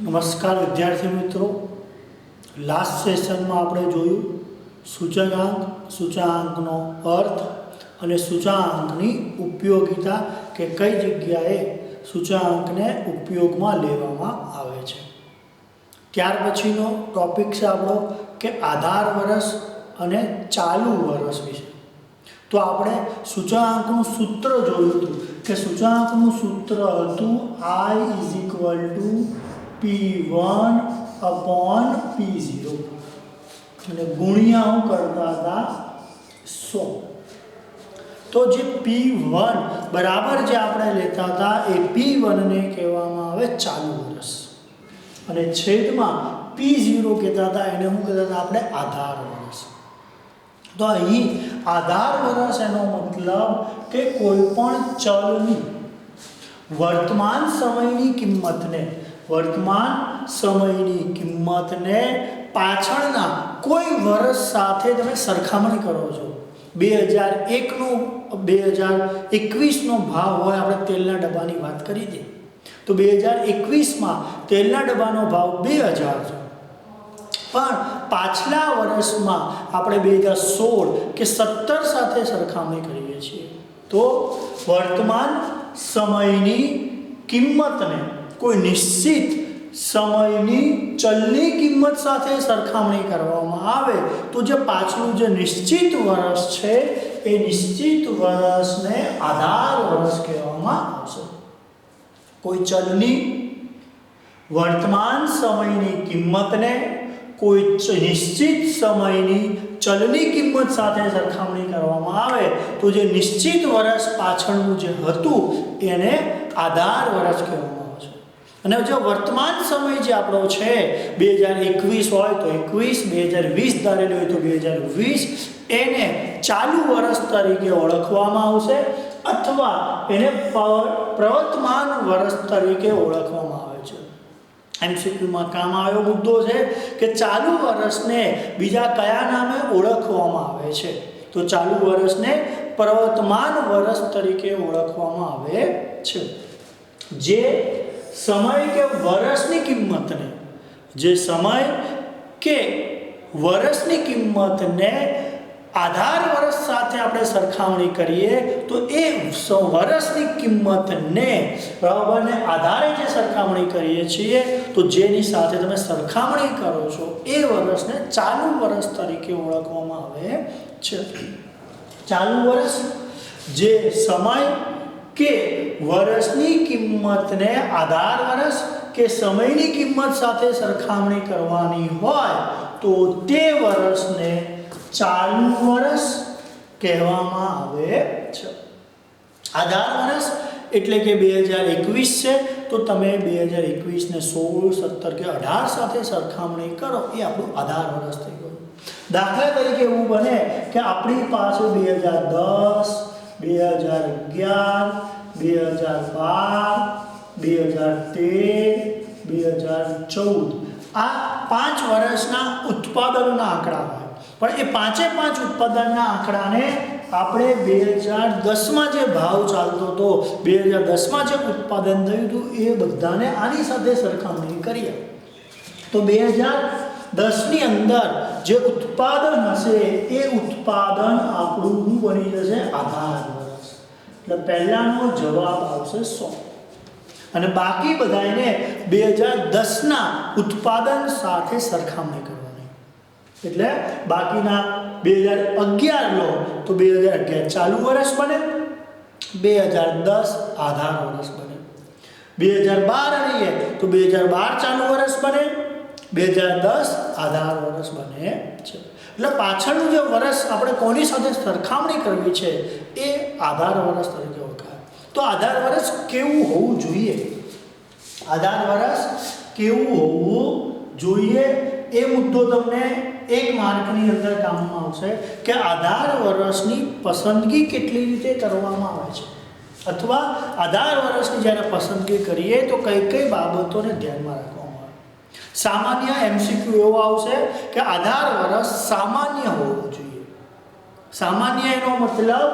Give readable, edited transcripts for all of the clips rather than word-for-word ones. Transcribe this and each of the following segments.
નમસ્કાર વિદ્યાર્થી મિત્રો, લાસ્ટ સેશનમાં આપણે જોયું સૂચકાંક, સૂચકાંકનો અર્થ અને સૂચકાંકની ઉપયોગિતા કે કઈ જગ્યાએ સૂચકાંકને ઉપયોગમાં લેવામાં આવે છે. ત્યાર પછીનો ટોપિક છે આપણો કે આધાર વર્ષ અને ચાલુ વર્ષ વિશે. તો આપણે સૂચકાંકનું સૂત્ર જોયું હતું કે સૂચકાંકનું સૂત્ર હતું I P1/P0 અને ગુણ્યા હું કરતા હતા 100. તો જે P1 બરાબર જે આપણે લેતા હતા એ P1 ને કહેવામાં આવે ચાલુ વર્ષ અને છેદમાં P0 કહેતા હતા એને શું કહેતા હતા આપણે આધાર વર્ષ. તો અહીં આધાર વર્ષ એનો મતલબ કે કોઈ પણ ચલની વર્તમાન સમયની કિંમતને પાછળના કોઈ વર્ષ સાથે તમે સરખામણી કરો છો. 2021નો ભાવ હોય, આપણે તેલના ડબ્બાની વાત કરી દઈએ તો 2021માં તેલના ડબ્બાનો ભાવ 2000 છે, પણ પાછલા વર્ષમાં આપણે 2016 કે 17 સાથે સરખામણી કરીએ છીએ તો વર્તમાન સમયની કિંમતને કોઈ નિશ્ચિત સમયની ચલની કિંમત સાથે સરખામણી કરવામાં આવે તો જે પાછલું જે નિશ્ચિત વર્ષ છે એ નિશ્ચિત વર્ષને આધાર વર્ષ કહેવામાં આવશે. કોઈ ચલની વર્તમાન સમયની કિંમતને કોઈ નિશ્ચિત સમયની ચલની કિંમત સાથે સરખામણી કરવામાં આવે તો જે નિશ્ચિત વર્ષ પાછળનું જે હતું એને આધાર વર્ષ કહેવામાં આવે છે. અને જો વર્તમાન સમય જે આપણો છે 2021 હોય તો 21, 2020 ધારેલું હોય તો 2020, એને ચાલુ વર્ષ તરીકે ઓળખવામાં આવશે અથવા એને પ્રવર્તમાન વર્ષ તરીકે ઓળખવામાં આવે છે. MCQમાં કામ આવ્યો મુદ્દો છે કે ચાલુ વર્ષને બીજા કયા નામે ઓળખવામાં આવે છે? તો ચાલુ વર્ષને પ્રવર્તમાન વર્ષ તરીકે ઓળખવામાં આવે છે. જે સમય કે વર્ષની કિંમતને આધાર વર્ષ સાથે આપણે સરખામણી કરીએ તો એ વર્ષની કિંમતને બરાબરને આધારે જે સરખામણી કરીએ છીએ તો જેની સાથે તમે સરખામણી કરો છો એ વર્ષને ચાલુ વર્ષ તરીકે ઓળખવામાં આવે છે. ચાલુ વર્ષ જે સમય કે વર્ષની કિંમતને આધાર વર્ષ કે સમયની કિંમત સાથે સરખામણી કરવાની હોય તો તે વર્ષને ચાલુ વર્ષ કહેવામાં આવે છે. આધાર વર્ષ એટલે કે 2021 છે તો તમે 2021 ને 16, 17 કે 18 સાથે સરખામણી કરો એ આપણું આધાર વર્ષ થઈ ગયું. દાખલા તરીકે એવું બને કે આપણી પાસે 2010, 2011, 2012, 2013, 2014 આ 5 વર્ષના ઉત્પાદનના આંકડા હોય, પણ એ પાંચે પાંચ ઉત્પાદનના આંકડાને આપણે 2010માં જે ભાવ ચાલતો હતો, 2010માં જે ઉત્પાદન થયું હતું એ બધાને આની સાથે સરખામણી કરીએ તો 2010ની અંદર જે ઉત્પાદન હશે એ ઉત્પાદન આપણું શું બની જશે? આધાર વર્ષ. એટલે પહેલાનો જવાબ આવશે 100 અને બાકી બધાને 2010ના ઉત્પાદન સાથે સરખામણી કરવાની. એટલે બાકીના 2011 લો તો 2011 ચાલુ વર્ષ બને, 2010 આધાર વર્ષ બને. 2012 લઈએ તો 2012 ચાલુ વર્ષ બને, 2010 આધાર વર્ષ બને છે. એટલે પાછળનું જે વર્ષ આપણે કોની સાથે સરખામણી કરવી છે એ આધાર વર્ષ તરીકે ઓળખાય. તો આધાર વર્ષ કેવું હોવું જોઈએ? આધાર વર્ષ કેવું હોવું જોઈએ એ મુદ્દો તમને 1 માર્કની અંદર કામમાં આવશે કે આધાર વર્ષની પસંદગી કેટલી રીતે કરવામાં આવે છે અથવા આધાર વર્ષની જ્યારે પસંદગી કરીએ તો કઈ કઈ બાબતોને ધ્યાનમાં રાખવામાં આવે. સામાન્ય MCQ એવો આવશે કે આધાર વર્ષ સામાન્ય હોવું જોઈએ. સામાન્ય એનો મતલબ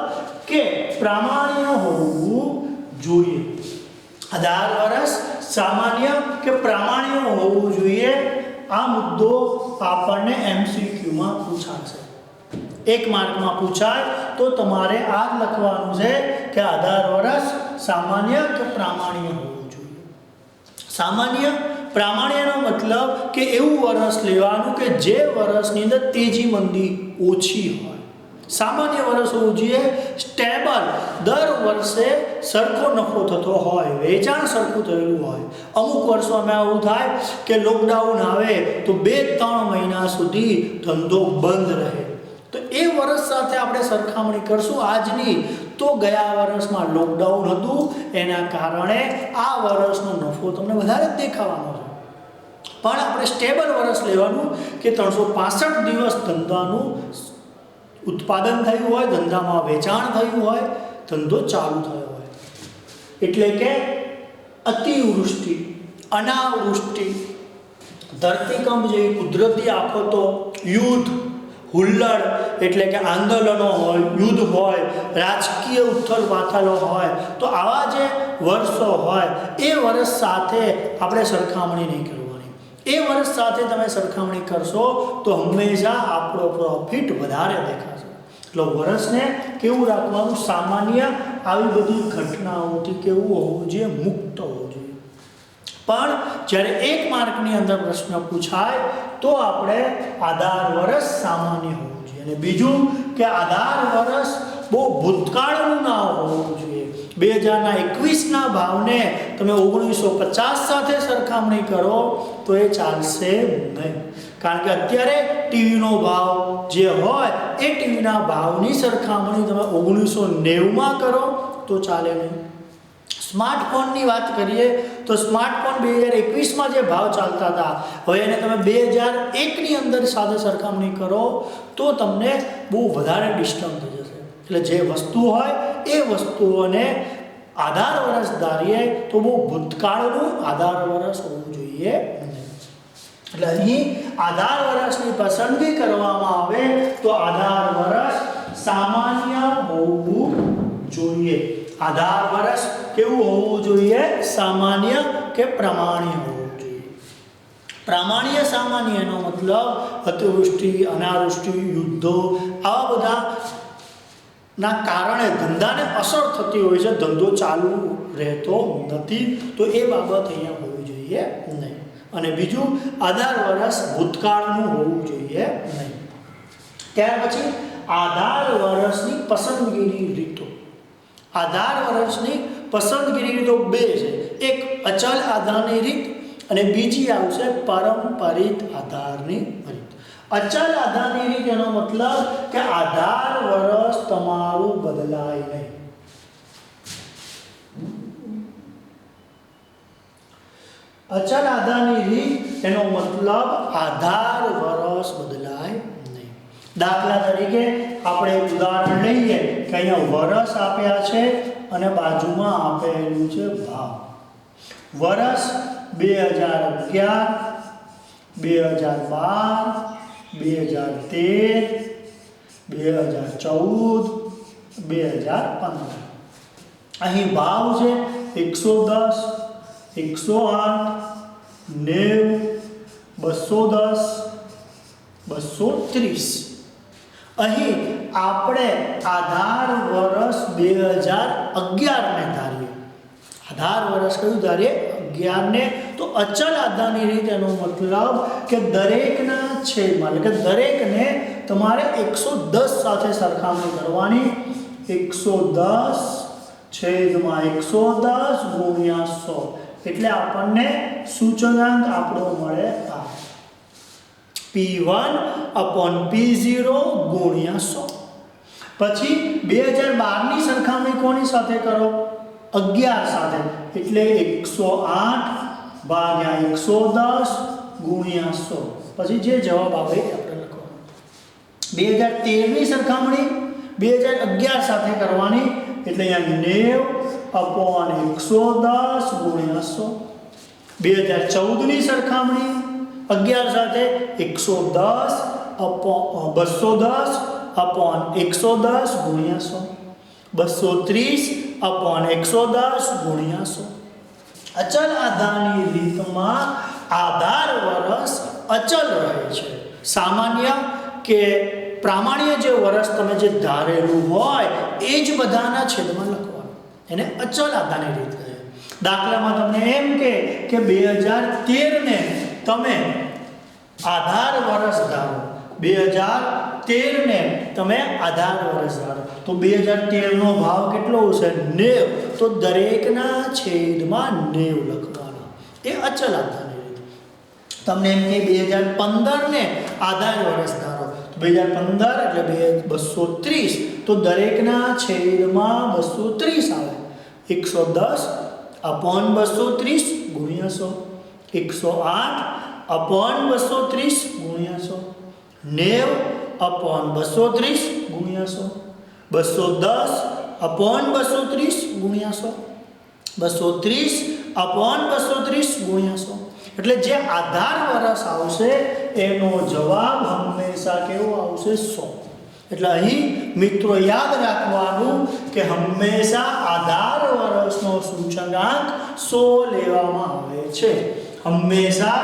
કે પ્રામાણ્ય હોવું જોઈએ. 18 વર્ષ સામાન્ય કે પ્રામાણ્ય હોવું જોઈએ. આ મુદ્દો આપણને MCQમાં પૂછાશે. 1 માર્કમાં પૂછાય તો તમારે આ જ લખવાનું છે કે 18 વર્ષ સામાન્ય કે પ્રામાણ્ય હોવું જોઈએ. સામાન્ય પ્રામાણ્યનો મતલબ કે એવું વર્ષ લેવાનું કે જે વર્ષની અંદર તેજી મંદી ઓછી હોય. સામાન્ય વર્ષ હોવું જોઈએ સ્ટેબલ, દર વર્ષે સરખો નફો થતો હોય, વેચાણ સરખું થયેલું હોય. અમુક વર્ષોમાં આવું થાય કે લોકડાઉન આવે તો 2-3 મહિના સુધી ધંધો બંધ રહે. તો એ વર્ષ સાથે આપણે સરખામણી કરશું આજની, તો ગયા વર્ષમાં લોકડાઉન હતું, એના કારણે આ વર્ષનો નફો તમને વધારે જ દેખાવાનો છે. પણ આપણે સ્ટેબલ વર્ષ લેવાનું કે 365 દિવસ ધંધાનું ઉત્પાદન થયું હોય, ધંધામાં વેચાણ થયું હોય, ધંધો ચાલુ થયો હોય. એટલે કે અતિવૃષ્ટિ, અનાવૃષ્ટિ, ધરતીકંપ જેવી કુદરતી આફતો, યુદ્ધ, હુલ્લડ એટલે કે આંદોલનો હોય, યુદ્ધ હોય, રાજકીય ઉથલ પાથલો હોય, તો આવા જે વર્ષો હોય એ વર્ષ સાથે આપણે સરખામણી નહીં કરવાની. એ વર્ષ સાથે તમે સરખામણી કરશો તો હંમેશા આપણો પ્રોફિટ વધારે દેખાશે. એટલે વર્ષને કેવું રાખવાનું? સામાન્ય આવી બધી ઘટનાઓથી કેવું હોવું જોઈએ? મુક્ત હોવું જોઈએ. પણ જ્યારે 1 માર્કની અંદર પ્રશ્ન પૂછાય તો આપણે 18 વર્ષ સામાન્ય હોવું જોઈએ. અને બીજું કે 18 વર્ષ બહુ ભૂતકાળનું ના હોવું જોઈએ. 2021ના ભાવને તમે 1950 સાથે સરખામણી કરો તો એ ચાલશે નહીં. કારણ કે અત્યારે ટીવીનો ભાવ જે હોય એ ટીવીના ભાવની સરખામણી તમે 1990માં કરો તો ચાલે નહીં. સ્માર્ટફોનની વાત કરીએ તો સ્માર્ટફોન 2021માં જે ભાવ ચાલતા હતા, હવે એને તમે 2001ની અંદર સાથે સરખામણી કરો તો તમને બહુ વધારે ડિસ્ટર્બ થઈ જશે. એટલે જે વસ્તુ હોય એ વસ્તુઓને 18 વર્ષ ધારીએ તો બહુ ભૂતકાળનું 18 વર્ષ હોવું જોઈએ. એટલે અહીં 18 વર્ષની પસંદગી કરવામાં આવે તો 18 વર્ષ સામાન્ય હોવું જોઈએ. 18 વર્ષ કેવું હોવું જોઈએ? સામાન્ય કે પ્રામાણ્ય હોવું જોઈએ. પ્રામાણ્ય સામાન્યનો મતલબ અતિવૃષ્ટિ, અનાવૃષ્ટિ, યુદ્ધો આવા બધા ના કારણે ધંધાને અસર થતી હોય છે, ધંધો ચાલુ રહેતો નથી, તો એ બાબત અહીંયા હોવી જોઈએ નહીં. અને બીજું 18 વર્ષ ભૂતકાળનું હોવું જોઈએ નહીં. ત્યાર પછી 18 વર્ષની પસંદગીની રીતો. 18 વર્ષની પસંદગીની રીતો 2 છે. એક અચલ આધારની રીત અને બીજી આવશે પારંપરિક આધારની રીત. અચલ આધારની રીત એનો મતલબ કે 18 વર્ષ તમારું બદલાય નહીં. અચલ આધારની રીત એનો મતલબ 18 વર્ષ બદલાય નહીં. દાખલા તરીકે આપણે એક ઉદાહરણ લઈએ કે અહીંયા વર્ષ આપ્યા છે અને બાજુમાં આપેલું છે ભાવ. વર્ષ 2011, 2012, 2013, 2014, 2015. અહીં ભાવ છે 110, 108, 90, 210, 230. અહીં આપણે 18 વર્ષ 2011ને ધારીએ. 18 વર્ષ કયું ધારીએ? 11ને. તો અચલ આધારની રીત એનો મતલબ કે દરેકના છેદમાં એટલે કે દરેકને તમારે 110 સાથે સરખામણી કરવાની. 110 છેદમાં 110 ગુણ્યા 100 એટલે આપણને સૂચકાંક આપણો મળે આ P1/P0 ગુણ્યા 100. પછી 2012ની સરખામણી કોની સાથે કરો? 11 સાથે એટલે 108/110 ગુણ્યા 100. પછી જે જવાબ આવે એ આપણે લખવાનો. 2013ની સરખામણી 2011 સાથે કરવાની એટલે અહીંયા 90/110 ગુણ્યા 100. 2014ની સરખામણી 11 સાથે 210/110 ગુણ્યા 100. 230/110 ગુણ્યા 100. અચલ આધારની રીતમાં આધાર વર્ષ અચલ રહે છે. સામાન્ય કે પ્રામાણ્ય જે વર્ષ તમે જે ધારેલું હોય એ જ બધાના છેદમાં લખવાનું, એને અચલ આધારની રીત કહે. દાખલામાં તમને એમ કે 2013 ને તમે આધાર વર્ષ ધારો, 2013 ને તમે આધાર વર્ષ ધારો, તો 2013 નો ભાવ કેટલો હશે? 90. તો દરેકના છેદમાં 90 લખવાના, એ અચલ આધારની રીત. તમને એમ કે 2015 ને આધાર વર્ષ ધારો, તો 2015 એટલે 230, તો દરેકના છેદમાં 230 આવે. 110 upon 230 ગુણ્યા 100, 108 upon 230 ગુણ્યા 100, 90 upon 230 ગુણ્યા 100, 210 upon 230 ગુણ્યા 100, 230 upon 230 ગુણ્યા 100. એટલે જે આધાર વર્ષ આવશે એનો જવાબ હંમેશા કેવો આવશે? 100. એટલે અહીં મિત્રો યાદ રાખવાનું કે હંમેશા આધાર વર્ષનો સૂચકાંક 100 લેવામાં આવે છે. હંમેશા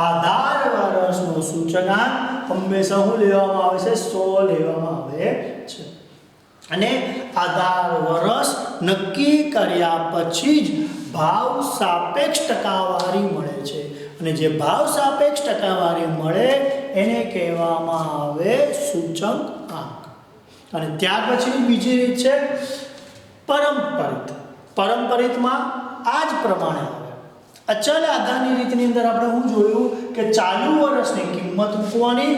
આધાર વર્ષનો સૂચકાંક હંમેશા શું લેવામાં આવે છે? 100 લેવામાં આવે છે. અને આધાર વર્ષ નક્કી કર્યા પછી જ ભાવ સાપેક્ષ ટકાવારી મળે છે. અને જે ભાવ સાપેક્ષ ટકાવારી મળે એને કહેવામાં આવે સૂચકાંક. અને ત્યાર પછીની બીજી રીત છે પરંપરિત. પરંપરિતમાં આ જ પ્રમાણે આવે. અચલ આધારની રીતની અંદર આપણે શું જોયું કે ચાલુ વર્ષની કિંમત મૂકવાની,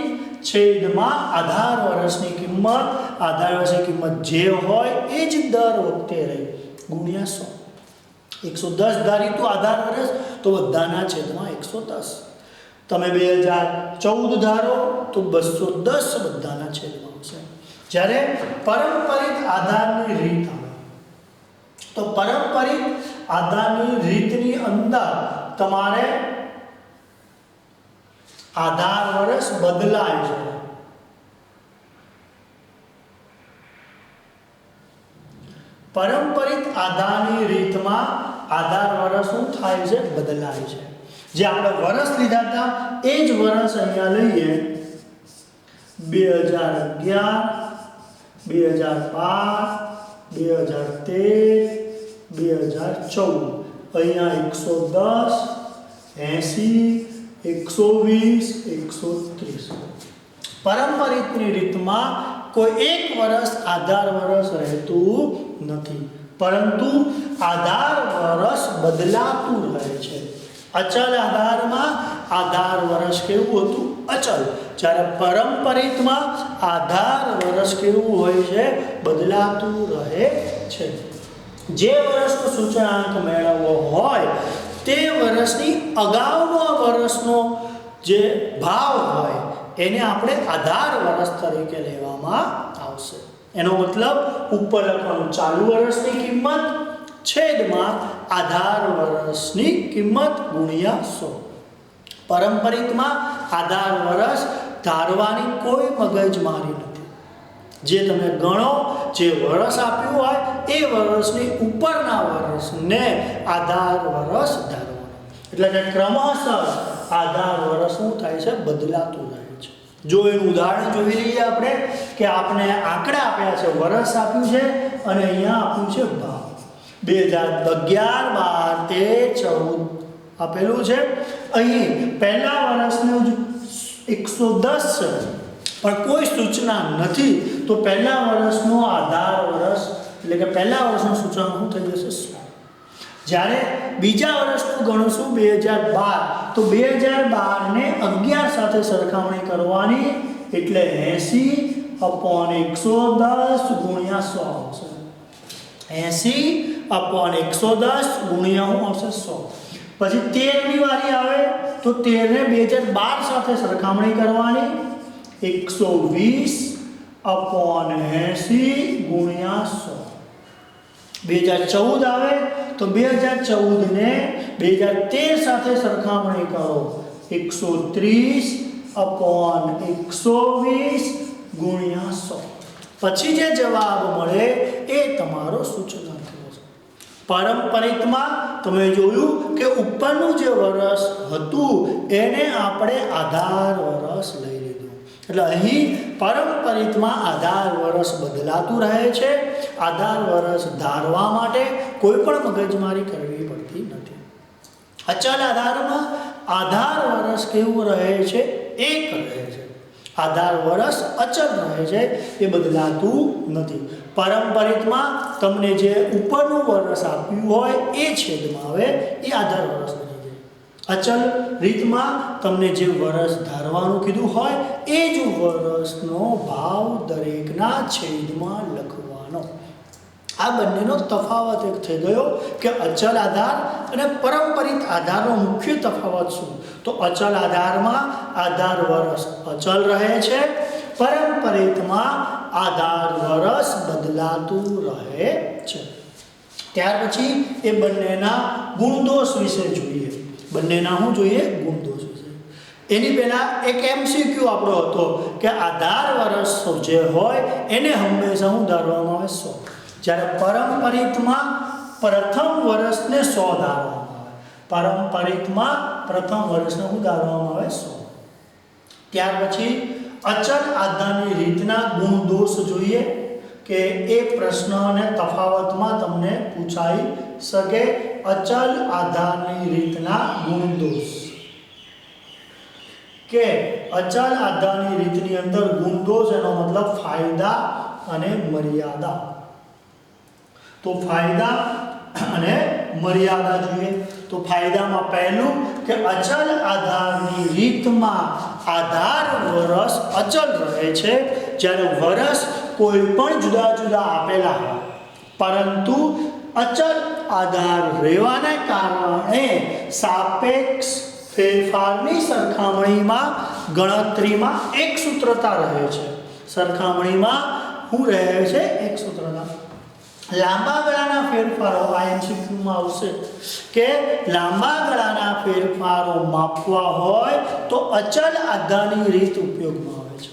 છેદમાં આધાર વર્ષની કિંમત, આધાર વર્ષની કિંમત જે હોય એ જ દર વખતે રહે, ગુણ્યા 100. 110 ધારી તો આધાર વર્ષ, તો બધાના છેદમાં 110. તમે 2014 ધારો તો 210 બધાના છેદમાં આવશે. જ્યારે પરંપરિત આધારની રીત આવે તો પરંપરિત આધારની રીતની અંદર તમારે આધાર વર્ષ બદલાય છે. પરંપરિત આધારની રીતમાં આધાર વર્ષ શું થાય છે? બદલાય છે. જે આપણે વર્ષ લીધા હતા એ જ વર્ષ અહીંયા લઈએ, 2011, 2012, 2013, 2014. અહીંયા 110, 80, 120, 130. પરંપરિતની રીતમાં કોઈ એક વર્ષ આધાર વર્ષ રહેતું નથી, પરંતુ આધાર વર્ષ બદલાતું રહે છે. અચલ આધારમાં આધાર વર્ષ કેવું હતું? અચલ. જ્યારે પરંપરિતમાં આધાર વર્ષ કેવું હોય છે? બદલાતું રહે છે. જે વર્ષનો સૂચકાંક મેળવવો હોય તે વર્ષની અગાઉનો વર્ષનો જે ભાવ હોય એને આપણે આધાર વર્ષ તરીકે લેવામાં આવશે. એનો મતલબ ઉપર લખવાનું ચાલુ વર્ષની કિંમત છેદમાં આધાર વર્ષની કિંમત ગુણ્યા 100. પરંપરિતમાં આધાર વર્ષ ધારવાની કોઈ મગજમારી નથી. જે તમે ગણો, જે વર્ષ આપ્યું હોય એ વર્ષની ઉપરના વર્ષને આધાર વર્ષ ધારવાનું. એટલે કે ક્રમશઃ આધાર વર્ષ શું થાય છે? બદલાતું રહે છે. જો એનું ઉદાહરણ જોઈ લઈએ આપણે કે આપણે આંકડા આપ્યા છે, વર્ષ આપ્યું છે અને અહીંયા આપ્યું છે ભાવ. 2011, 12, 13, 14 આપેલું છે. અહીં પહેલા વર્ષનું 110 છે પણ કોઈ સૂચના નથી, તો પહેલા વર્ષનો આધાર વર્ષ એટલે કે પહેલા વર્ષનું સૂચકાંક શું થઈ જશે? 100. જ્યારે બીજા વર્ષનું ગણશું 2012, તો 2012 ને 11 સાથે સરખામણી કરવાની, એટલે 80/110 ગુણ્યા 100 આવશે. 80/110 ગુણ્યા શું આવશે? 100. પછી 13ની વારી આવે તો 13 ને 2012 સાથે સરખામણી કરવાની, 120/80 ગુણ્યા 100. 2014 આવે તો 2014 ને 2013 સાથે સરખામણી કરો, 130/120 ગુણ્યા 100. પછી જે જવાબ મળે એ તમારો સૂચકાંક છે. પારંપરિકમાં તમે જોયું કે ઉપરનું જે વર્ષ હતું એને આપણે આધાર વર્ષ લઈ લીધું. એટલે અહીં પારંપરિકમાં આધાર વર્ષ બદલાતું રહે છે. આધાર વર્ષ ધારવા માટે કોઈ પણ મગજમારી કરવી પડતી નથી. અચલ આધારમાં આધાર વર્ષ કેવું રહે છે? એક રહે છે. આધાર વર્ષ અચલ રહે છે, એ બદલાતું નથી. પારંપરિકમાં તમને જે ઉપરનું વર્ષ આપ્યું હોય એ છેદમાં આવે, એ આધાર વર્ષ બની જાય. અચલ રીતમાં તમને જે વર્ષ ધારવાનું કીધું હોય એ જ વર્ષનો ભાવ દરેકના છેદમાં લખવાનો. આ બંનેનો તફાવત એક થઈ ગયો કે અચલ આધાર અને પારંપરિક આધારનો મુખ્ય તફાવત શું? તો અચલ આધારમાં આધાર વર્ષ અચલ રહે છે, પારંપરિકમાં આધાર વર્ષ બદલાતું રહે છે. ત્યાર પછી એ બંનેના ગુણદોષ વિશે જોઈએ. બંનેના શું જોઈએ? ગુણદોષ વિશે. એની પહેલાં એક MCQ આપણો હતો કે આધાર વર્ષ જે હોય એને હંમેશા શું ધારવામાં આવે? 100. જ્યારે પારંપરિકમાં પ્રથમ વર્ષને 100 ધારવામાં આવે. પારંપરિકમાં પ્રથમ વર્ષને શું ધારવામાં આવે? 100. ત્યાર પછી અચલ આધારની રીતના ગુણદોષ જોઈએ કે એ પ્રશ્ન અને તફાવતમાં તમને પૂછાઈ શકે. અચલ આધારની રીતના ગુણદોષ કે અચલ આધારની રીતની અંદર ગુણદોષ એનો મતલબ ફાયદા અને મર્યાદા. તો ફાયદા અને મર્યાદા જોઈએ. તો ફાયદામાં પહેલું કે અચલ આધારની રીતમાં આધાર વર્ષ અચલ રહે છે. જ્યારે વર્ષ કોઈ પણ જુદા જુદા આપેલા હોય, પરંતુ અચલ આધાર રહેવાને કારણે સાપેક્ષ ફેરફારની સરખામણીમાં ગણતરીમાં એક સૂત્રતા રહે છે. સરખામણીમાં શું રહે છે? એક સૂત્રતા. લાંબા ગાળાના ફેરફારો આ MCQમાં આવશે કે લાંબા ગાળાના ફેરફારો માપવા હોય તો અચલ આધારની રીત ઉપયોગમાં આવે છે,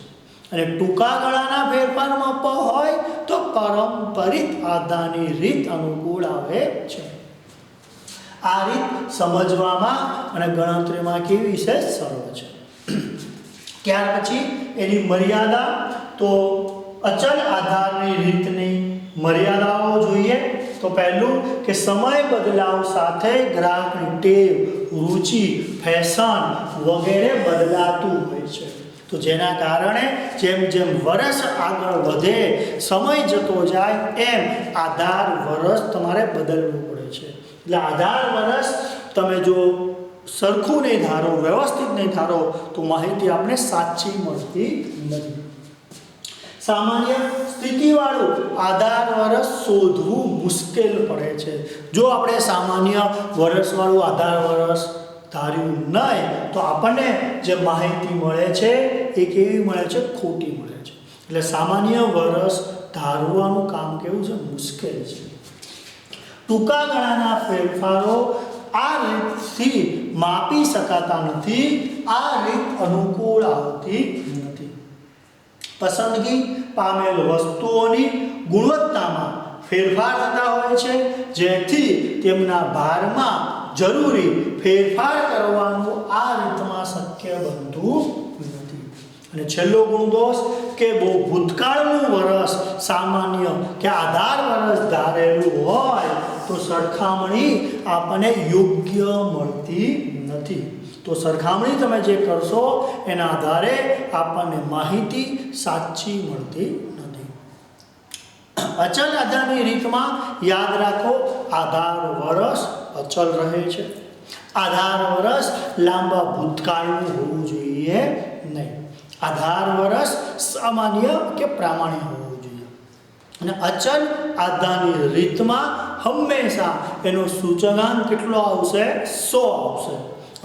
અને ટૂંકા ગાળાના ફેરફાર માપવા હોય તો પારંપરિક આધારની રીત અનુકૂળ આવે છે. આ રીત સમજવામાં અને ગણતરીમાં કેવી છે? સરળ છે. ત્યાર પછી એની મર્યાદા. તો અચલ આધારની રીતની મર્યાદાઓ જોઈએ. તો પહેલું કે સમય બદલાવ સાથે ગ્રાહકની ટેવ, રુચિ, ફેશન વગેરે બદલાતું હોય છે. તો જેના કારણે જેમ જેમ વર્ષ આગળ વધે, સમય જતો જાય, એમ આધાર વર્ષ તમારે બદલવું પડે છે. એટલે આધાર વર્ષ તમે જો સરખું નહીં ધારો, વ્યવસ્થિત નહીં ધારો તો માહિતી આપણે સાચી મળતી નથી. સામાન્ય સ્થિતિવાળું આધાર વર્ષ શોધવું મુશ્કેલ પડે છે. જો આપણે સામાન્ય વર્ષવાળું આધાર વર્ષ ધાર્યું નહીં તો આપણને જે માહિતી મળે છે એ કેવી મળે છે? ખોટી મળે છે. એટલે સામાન્ય વર્ષ ધારવાનું કામ કેવું છે? મુશ્કેલ છે. ટૂંકા ગાળાના ફેરફારો આ રીતથી માપી શકાતા નથી. આ રીત અનુકૂળ આવતી નથી. પસંદગી પામેલ વસ્તુઓની ગુણવત્તામાં ફેરફાર થતા હોય છે, જેથી તેમના ભારમાં જરૂરી ફેરફાર કરવાનું આ રીતમાં શક્ય બનતું નથી. અને છેલ્લો ગુણદોષ કે બહુ ભૂતકાળનું વર્ષ સામાન્ય કે આધાર વર્ષ ધારેલું હોય તો સરખામણી આપણને યોગ્ય મળતી નથી. તો સરખામણી તમે જે કરશો એના આધારે આપણને માહિતી સાચી મળતી નથી. અચલ આધારની રીતમાં યાદ રાખો, આધાર વર્ષ અચલ રહે છે. આધાર વર્ષ લાંબા ભૂતકાળનું હોવું જોઈએ નહીં. આધાર વર્ષ સામાન્ય કે પ્રામાણિક હોવું જોઈએ. અને અચલ આધારની રીતમાં હંમેશા એનો સૂચકાંક કેટલો આવશે? 100 આવશે.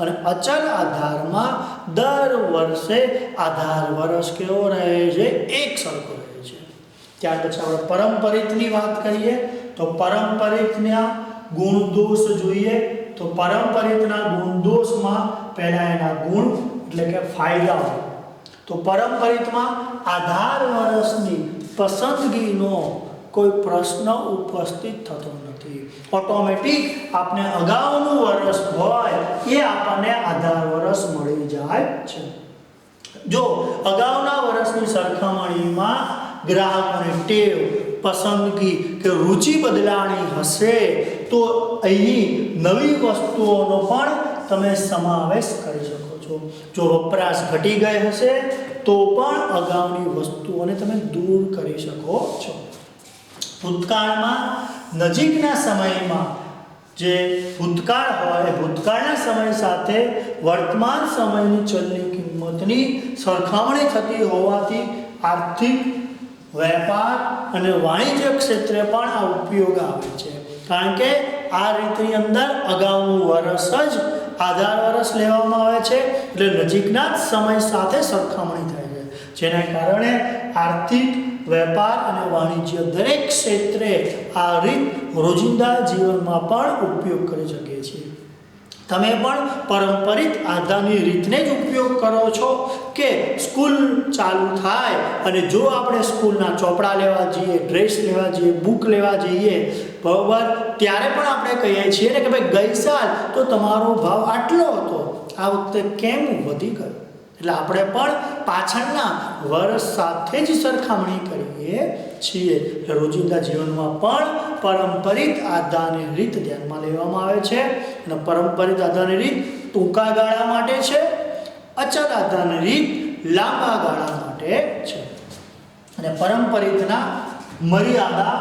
અને અચલ આધારમાં દર વર્ષે આધાર વર્ષ કેવો રહે છે? એક સરખો રહે છે. ત્યાર પછી આપણે પારંપરિકની વાત કરીએ તો પારંપરિકના ગુણદોષ જોઈએ. તો પારંપરિકના ગુણદોષમાં પહેલા એના ગુણ એટલે કે ફાયદાઓ. તો પારંપરિકમાં આધાર વર્ષની પસંદગીનો કોઈ પ્રશ્ન ઉપસ્થિત થતો નથી. ઓટોમેટિક આપણે અગાઉનું વર્ષ હોય એ આપણને આધાર વર્ષ મળી જાય છે. જો અગાઉના વર્ષની સરખામણીમાં ગ્રાહકોની ટેવ, પસંદગી કે રુચિ બદલાણી હશે તો અહીં નવી વસ્તુઓનો પણ તમે સમાવેશ કરી શકો છો. જો વપરાશ ઘટી ગઈ હશે તો પણ અગાઉની વસ્તુઓને તમે દૂર કરી શકો છો. ભૂતકાળમાં નજીકના સમયમાં જે ભૂતકાળ હોય ભૂતકાળના સમય સાથે વર્તમાન સમયની ચલની કિંમતની સરખામણી થતી હોવાથી આર્થિક, વેપાર અને વાણિજ્ય ક્ષેત્રે પણ આ ઉપયોગ આવે છે. કારણ કે આ રીતની અંદર અગાઉનું વર્ષ જ આધાર વર્ષ લેવામાં આવે છે, એટલે નજીકના જ સમય સાથે સરખામણી થાય છે, જેના કારણે આર્થિક, વેપાર અને વાણિજ્ય દરેક ક્ષેત્રે આ રીત રોજિંદા જીવનમાં પણ ઉપયોગ કરી શકીએ છીએ. તમે પણ પારંપરિક આધારની રીતને જ ઉપયોગ કરો છો કે સ્કૂલ ચાલુ થાય અને જો આપણે સ્કૂલના ચોપડા લેવા જઈએ, ડ્રેસ લેવા જઈએ, બુક લેવા જઈએ, બરાબર, ત્યારે પણ આપણે કહીએ છીએ ને કે ભાઈ ગઈ સાલ તો તમારો ભાવ આટલો હતો, આ વખતે કેમ વધી ગયો? એટલે આપણે પણ પાછળના વર્ષ સાથે જ સરખામણી કરીએ છીએ. એટલે રોજિંદા જીવનમાં પણ પારંપરિક આધારની રીત ધ્યાનમાં લેવામાં આવે છે. અને પારંપરિક આધારની રીત ટૂંકા ગાળા માટે છે, અચલ આધારની રીત લાંબા ગાળા માટે છે. અને પારંપરિકના મર્યાદા,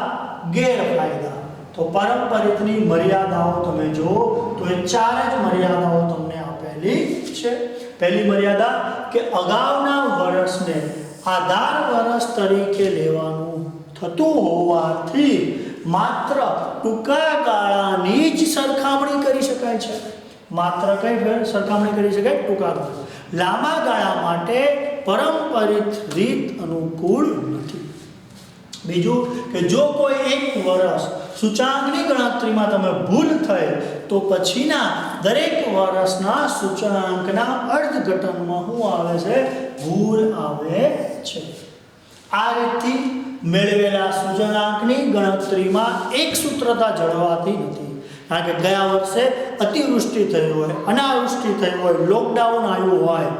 ગેરફાયદા. તો પારંપરિકની મર્યાદાઓ તમે જુઓ તો એ 4 જ મર્યાદાઓ તમને આપેલી છે. પહેલી મર્યાદા કે અગાઉના વર્ષને આધાર વર્ષ તરીકે લેવાનું થતું હોવાથી માત્ર ટૂંકા ગાળાની જ સરખામણી કરી શકાય છે. માત્ર કઈ સરખામણી કરી શકાય? ટૂંકા ગાળા. લાંબા ગાળા માટે પારંપરિક રીત અનુકૂળ નથી. બીજું કે જો કોઈ એક વર્ષ સૂચાંકની ગણતરીમાં તમે ભૂલ થઈ તો પછીના દરેક વર્ષના સૂચાંકના અર્થઘટનમાં શું આવે છે? ભૂલ આવે છે. આ રીતથી મેળવેલા સૂચકાંકની ગણતરીમાં એક સૂત્રતા જળવાતી નથી. કારણ કે ગયા વર્ષે અતિવૃષ્ટિ થઈ હોય, અનાવૃષ્ટિ થઈ હોય, લોકડાઉન આવ્યું હોય,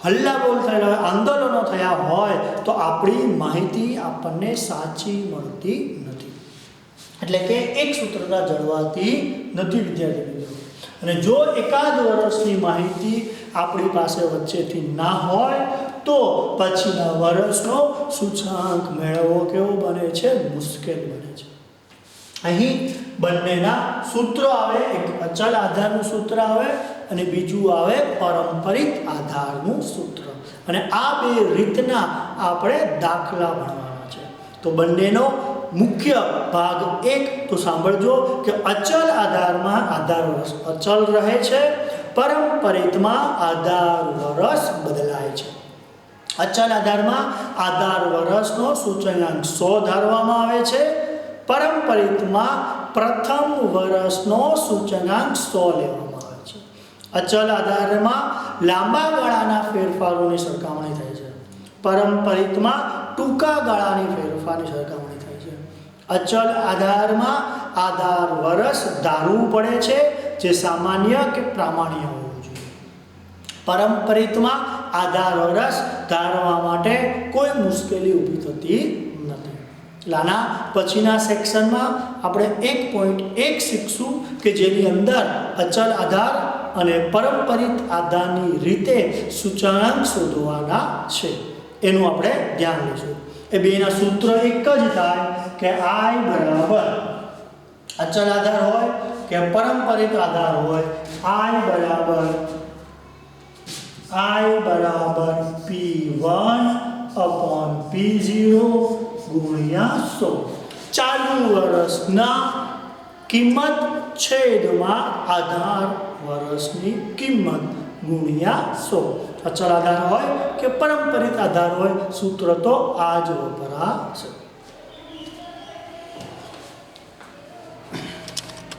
હલ્લાબોલ થયેલા હોય, આંદોલનો થયા હોય તો આપણી માહિતી આપણને સાચી મળતી નથી. એટલે કે એક સૂત્રતા જળવાતી નથી વિદ્યાર્થી મિત્રો. અને જો એકાદ વર્ષની માહિતી આપણી પાસે વચ્ચેથી ના હોય તો પછીના વર્ષનો સૂચકાંક મેળવવો કેવો બને છે? મુશ્કેલ બને છે. અહીં બંનેના સૂત્રો આવે, એક અચલ આધારનું સૂત્ર આવે અને બીજું આવે પારંપરિક આધારનું સૂત્ર. અને આ બે રીતના આપણે દાખલા ભણવાના છે. તો બંનેનો મુખ્ય ભાગ એક તો સાંભળજો કે અચલ આધારમાં આધાર વર્ષ અચલ રહે છે, પારંપરિકમાં આધાર વર્ષ બદલાય છે. અચલ આધારમાં આધાર વર્ષનો સૂચકાંક 100 ધારવામાં આવે છે, પારંપરિકમાં પ્રથમ વર્ષનો સૂચકાંક 100 લેવામાં આવે છે. અચલ આધારમાં લાંબા ગાળાના ફેરફારોની સરખામણી થાય છે, પારંપરિકમાં ટૂંકા ગાળાની ફેરફારની સરખામણી થાય છે. અચલ આધારમાં આધાર વર્ષ ધારવું પડે છે જે સામાન્ય કે પ્રામાણ્ય હોવું જોઈએ. પારંપરિકમાં આધાર વર્ષ ધારવા માટે કોઈ મુશ્કેલી ઊભી થતી નથી. લાના પછીના સેક્શનમાં આપણે 1.1 શીખશું કે જેની અંદર અચલ આધાર અને પારંપરિક આધારની રીતે સૂચકાંક શોધવાના છે. એનું આપણે ધ્યાન લઈશું. એ બેના સૂત્ર એક જ થાય કે I બરાબર અચલ આધાર હોય કે પારંપરિક આધાર હોય, I બરાબર P1 upon P0 ગુણ્યા 100. ચાલુ વર્ષના કિંમત છેદમાં આધાર વર્ષની કિંમત ગુણ્યા 100. અચલ આધાર હોય કે પારંપરિક આધાર હોય, સૂત્ર તો આ જ વપરાશે.